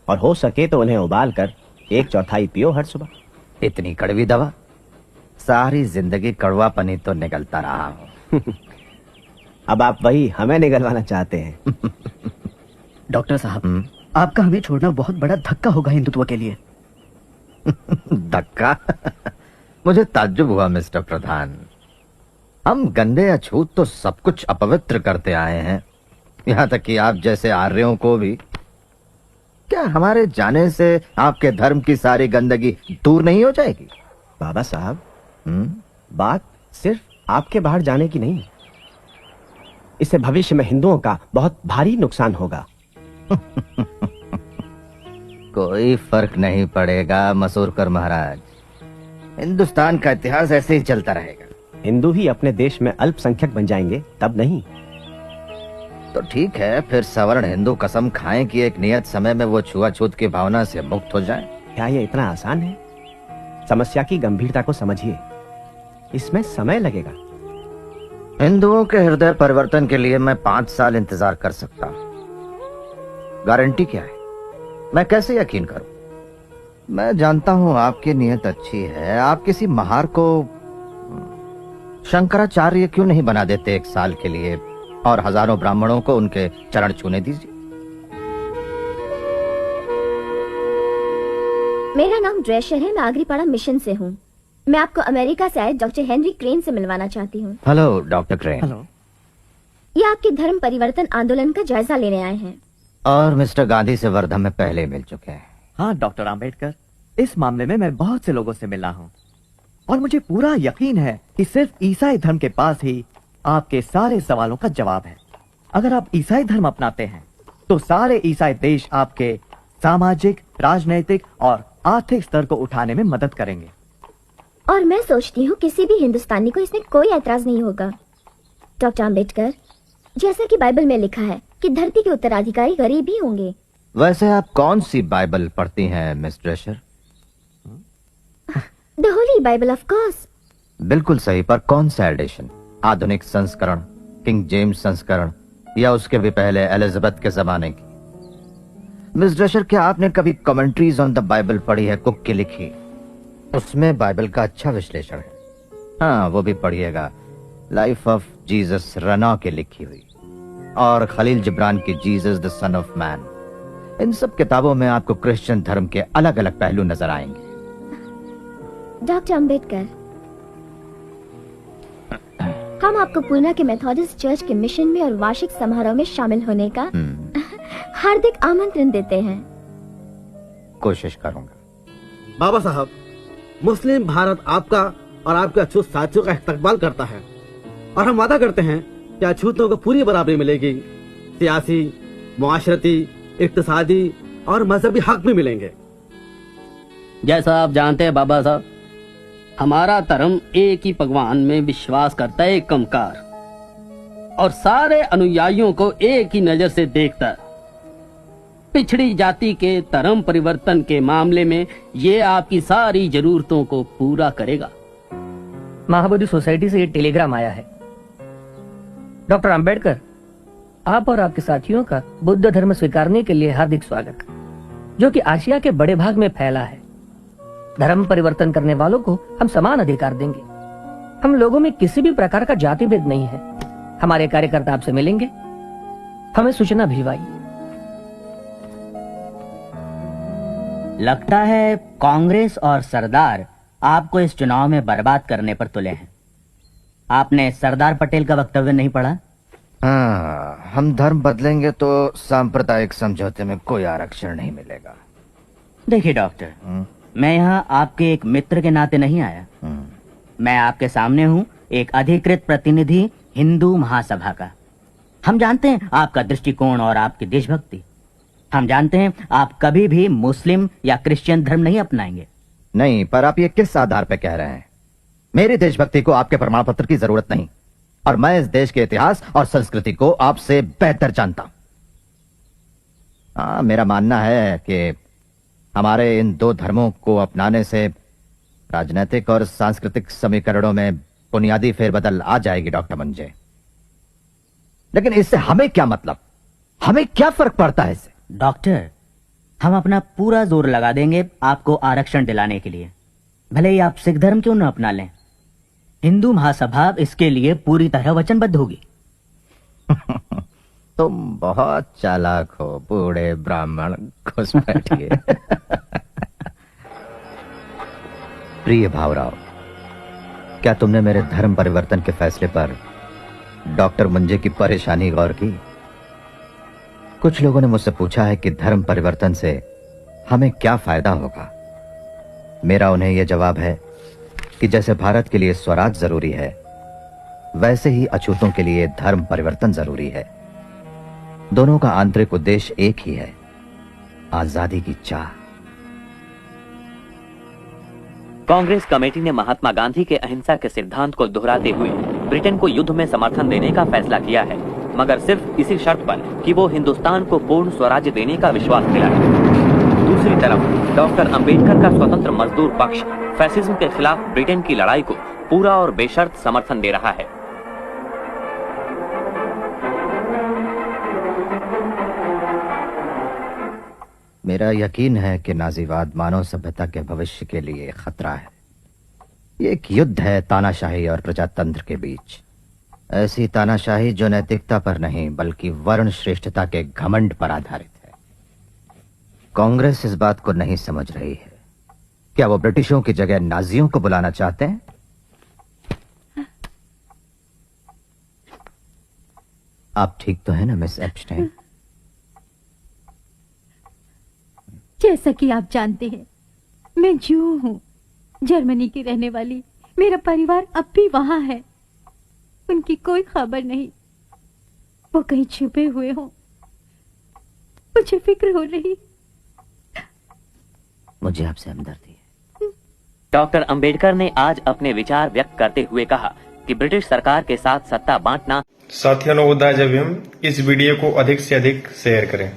और हो सके तो उन्हें उबाल कर 1/4 पियो हर सुबह। इतनी कड़वी दवा? सारी जिंदगी कड़वा पनी तो निकलता रहा हूँ। अब आप वही हमें निगलवाना चाहते हैं। डॉक्टर साहब, आपका हमें छोड़ना बहुत बड़ा धक्का होगा हिंदुत्व के लिए। धक्का? मुझे ताज्जुब हुआ मिस्टर प्रधान। हम गंदे अछूत तो सब कुछ अपवित्र करते आए हैं, यहाँ तक कि आप जैसे आर्यों को भी। क्या हमारे जाने से आपके धर्म की सारी गंदगी दूर नहीं हो जाएगी? बाबा साहब, बात सिर्फ आपके बाहर जाने की नहीं, इससे भविष्य में हिंदुओं का बहुत भारी नुकसान होगा। कोई फर्क नहीं पड़ेगा मसूरकर महाराज, हिंदुस्तान का इतिहास ऐसे ही चलता रहेगा। हिंदू ही अपने देश में अल्पसंख्यक बन जाएंगे तब नहीं। तो ठीक है, फिर सवर्ण हिंदू कसम खाएं कि एक नियत समय में वो छुआछूत की भावना से मुक्त हो जाएं। क्या ये इतना आसान है? समस्या की गंभीरता को समझिए, इसमें समय लगेगा। हिंदुओं के हृदय परिवर्तन के लिए मैं 5 साल इंतजार कर सकता हूं। गारंटी क्या है? मैं कैसे यकीन करूं? मैं जानता हूं आपकी नीयत अच्छी है। आप किसी महार को शंकराचार्य क्यों नहीं बना देते 1 साल के लिए, और हजारों ब्राह्मणों को उनके चरण छूने दीजिए। मेरा नाम ड्रेशर है, मैं आगरीपाड़ा मिशन से हूँ। मैं आपको अमेरिका से आए डॉक्टर हेनरी क्रेन से मिलवाना चाहती हूँ। Hello doctor crane. हेलो। ये आपके धर्म परिवर्तन आंदोलन का जायजा लेने आए हैं। और मिस्टर गांधी से वर्धा में पहले मिल चुके हैं। हाँ डॉक्टर आम्बेडकर, इस मामले में मैं बहुत से लोगों से मिला हूँ और मुझे पूरा यकीन है कि सिर्फ ईसाई धर्म के पास ही आपके सारे सवालों का जवाब है। अगर आप ईसाई धर्म अपनाते हैं तो सारे ईसाई देश आपके सामाजिक, राजनैतिक और आर्थिक स्तर को उठाने में मदद करेंगे। और मैं सोचती हूँ किसी भी हिंदुस्तानी को इसमें कोई ऐतराज नहीं होगा। डॉक्टर आम्बेडकर, जैसा कि बाइबल में लिखा है कि धरती के उत्तराधिकारी गरीब ही होंगे। वैसे आप कौन सी बाइबल पढ़ती हैं Miss Drescher? The Holy Bible of course. बिल्कुल सही, पर कौन सा एडिशन? आधुनिक संस्करण, किंग जेम्स संस्करण, या उसके भी पहले एलिजाबेथ के जमाने की? मिस ड्रेशर, क्या आपने कभी कमेंट्रीज ऑन द बाइबल पढ़ी है, कुक की लिखी? उसमें बाइबल का अच्छा विश्लेषण है। हाँ, वो भी पढ़िएगा। लाइफ ऑफ जीसस रनौ की लिखी हुई, और खलील जिब्रान की Jesus the Son of Man. इन सब किताबों में आपको क्रिश्चियन धर्म के अलग अलग पहलू नजर आएंगे। डॉक्टर आम्बेडकर, हम आपको पूना के मेथोडिस्ट चर्च के मिशन में और वार्षिक समारोह में शामिल होने का हार्दिक आमंत्रण देते हैं। कोशिश करूंगा। बाबा साहब, मुस्लिम भारत आपका और आपके अछूत साथियों का इस्तकबाल करता है, और हम वादा करते हैं कि अछूतों को पूरी बराबरी मिलेगी। सियासी, मुआशरती, इक्तिसादी और मजहबी हक भी मिलेंगे। जैसा आप जानते हैं बाबा साहब, हमारा धर्म एक ही भगवान में विश्वास करता है, एक कमकार, और सारे अनुयायियों को एक ही नजर से देखता है। पिछड़ी जाति के धर्म परिवर्तन के मामले में ये आपकी सारी जरूरतों को पूरा करेगा। महाबोधि सोसाइटी से ये टेलीग्राम आया है। डॉक्टर अंबेडकर, आप और आपके साथियों का बुद्ध धर्म स्वीकारने के लिए हार्दिक स्वागत, जो कि आसिया के बड़े भाग में फैला है। धर्म परिवर्तन करने वालों को हम समान अधिकार देंगे। हम लोगों में किसी भी प्रकार का जाति भेद नहीं है। हमारे कार्यकर्ता आपसे मिलेंगे, हमें सूचना भिजवाइए। लगता है कांग्रेस और सरदार आपको इस चुनाव में बर्बाद करने पर तुले हैं। आपने सरदार पटेल का वक्तव्य नहीं पढ़ा? हाँ, हम धर्म बदलेंगे तो सांप्रदायिक समझौते में कोई आरक्षण नहीं मिलेगा। देखिए डॉक्टर, मैं यहाँ आपके एक मित्र के नाते नहीं आया। मैं आपके सामने हूँ एक अधिकृत प्रतिनिधि हिंदू महासभा का। हम जानते हैं आपका दृष्टिकोण और आपकी देशभक्ति। हम जानते हैं आप कभी भी मुस्लिम या क्रिश्चियन धर्म नहीं अपनाएंगे। नहीं, पर आप ये किस आधार पर कह रहे हैं? मेरी देशभक्ति को आपके प्रमाण पत्र की जरूरत नहीं, और मैं इस देश के इतिहास और संस्कृति को आपसे बेहतर जानता हूं। हाँ, मेरा मानना है कि हमारे इन 2 धर्मों को अपनाने से राजनीतिक और सांस्कृतिक समीकरणों में बुनियादी फेरबदल आ जाएगी डॉक्टर मंजे। लेकिन इससे हमें क्या मतलब? हमें क्या फर्क पड़ता है इससे? डॉक्टर, हम अपना पूरा जोर लगा देंगे आपको आरक्षण दिलाने के लिए, भले ही आप सिख धर्म क्यों न अपना लें। हिंदू महासभा इसके लिए पूरी तरह वचनबद्ध होगी। तुम बहुत चालाक हो बूढ़े ब्राह्मण, घुस बैठिए। प्रिय भावराव, क्या तुमने मेरे धर्म परिवर्तन के फैसले पर डॉक्टर मुंजे की परेशानी गौर की? कुछ लोगों ने मुझसे पूछा है कि धर्म परिवर्तन से हमें क्या फायदा होगा। मेरा उन्हें यह जवाब है कि जैसे भारत के लिए स्वराज जरूरी है, वैसे ही अछूतों के लिए धर्म परिवर्तन जरूरी है। दोनों का आंतरिक उद्देश्य एक ही है, आजादी की चाह। कांग्रेस कमेटी ने महात्मा गांधी के अहिंसा के सिद्धांत को दोहराते हुए ब्रिटेन को युद्ध में समर्थन देने का फैसला किया है, मगर सिर्फ इसी शर्त पर कि वो हिंदुस्तान को पूर्ण स्वराज्य देने का विश्वास दिलाए। दूसरी तरफ डॉक्टर अंबेडकर का स्वतंत्र मजदूर पक्ष फैसिज्म के खिलाफ ब्रिटेन की लड़ाई को पूरा और बेशर्त समर्थन दे रहा है। मेरा यकीन है कि नाजीवाद मानव सभ्यता के भविष्य के लिए खतरा है। ये एक युद्ध है तानाशाही और प्रजातंत्र के बीच। ऐसी तानाशाही जो नैतिकता पर नहीं बल्कि वर्ण श्रेष्ठता के घमंड पर आधारित है। कांग्रेस इस बात को नहीं समझ रही है। क्या वो ब्रिटिशों की जगह नाजियों को बुलाना चाहते हैं? आप ठीक तो है ना मिस एप्स्टाइन? जैसा कि आप जानते हैं, मैं जू हूँ, जर्मनी की रहने वाली। मेरा परिवार अब भी वहां है। उनकी कोई खबर नहीं, वो कहीं छुपे हुए हों। मुझे फिक्र हो रही। मुझे आपसे हमदर्दी है। डॉक्टर अंबेडकर ने आज अपने विचार व्यक्त करते हुए कहा कि ब्रिटिश सरकार के साथ सत्ता बांटना। साथियों, नवोदय जब हम इस वीडियो को अधिक से अधिक शेयर करें।